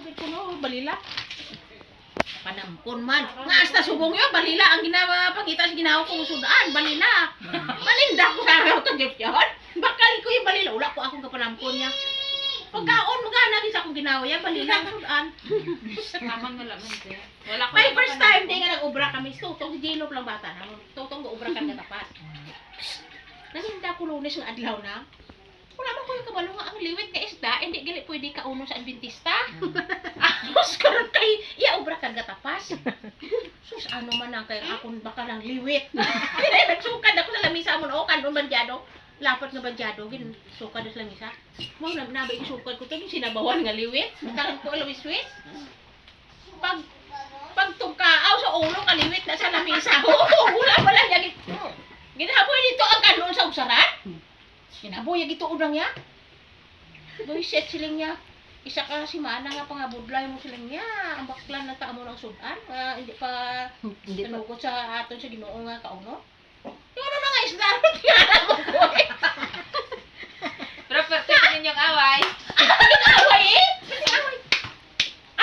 Sabi ko no, balila. Panampon man. Nga hasta subong yun, balila ang ginawa pangita sa ginawa kong sudaan, balila. Malinda ko sa araw to Jeff yun. Bakal ko yung balila, wala ko akong kapanampon niya. Pagkaon mo gana sa akong ginawa yan, balila ang sudaan. Kamang nalaman siya. Wala ko. My first time, di nga nag-ubra kami. Tutong si J-Lo lang bata na. Tutong ga-ubra ka na tapat. Nalinda ko lunes ng adlaw na. Wala man ko yung kabalo nga ang liwit ka isda, hindi gali pwede ka uno sa Adventista. Anos karon kay iya obra kag gatapas. Sus ano man ang kay akon baka lang liwit. Dili nagsukad ako sa lamisa mo o kanon bandyado. Lapat nga bandyado gin sukad sa lamisa. Mao na nabay sukad ko to sinabawan nga liwit. Karon ko always sweet. Pag tugkaaw sa ulo ka liwit na sa lamisa. Wala pala niya. Ginaboy dito ang kanon sa usaran. Kinaboy yung ito udang niya. Boy, set siling niya. Isa ka si Mana nga pangabudlay mo siling niya. Ang baklan na taamo ng sudan. Hindi pa tanukot sa aton sa ginoo nga kauno. Yung ano na nga isda. Tingnan mo ko eh. Pero perfect din yung away. Away eh. Kasi away.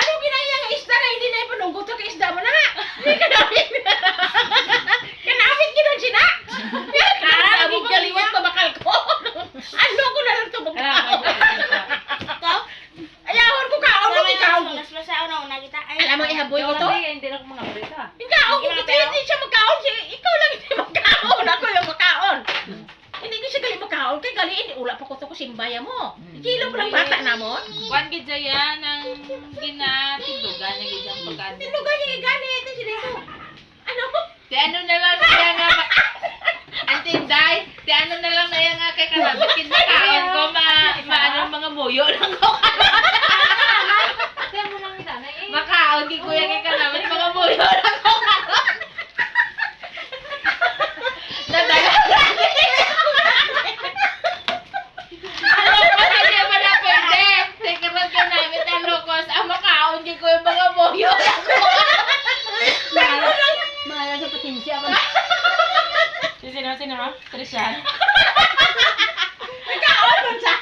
Ano ginaya nga isda na hindi na ipanugot ka isda mo na. Hindi ka namin. Kanamit ginan sina. Kanamit galiwat pa bakal ko. Ano ko na lang ito magkakaon? Ayawan ko kaon mo, ikaw ko. Alam mo, ihaboy ko to? Hindi lang mga prita. Ikaw ko to, hindi siya magkaon. Ikaw lang hindi magkaon. Ako yung magkaon. Hindi ko siya gali magkaon. Kaya gali, hindi ula pa ko to simbaya mo. Kilo pa lang bata na mo. Juan Gidjaya ng ginatindugan niya gidyang pagkano. Tinugan niya iganit. Ano? Di ano na lang kaya nga Antinday, di ano na lang na yan nga kay karabit kinakaon ko maano mga muyo lang ko. Kaya mo lang kita na eh. Makaon kay kuya kay karabit mga muyo lang ko. Nadala. Ano ko sa di ba na pwede? Tekaran ka namin ang lokos. Ang makaon kay kuya mga muyo lang ko. Mahal sa patinsya ba? Sino? Christian? Nagkaon mo siya.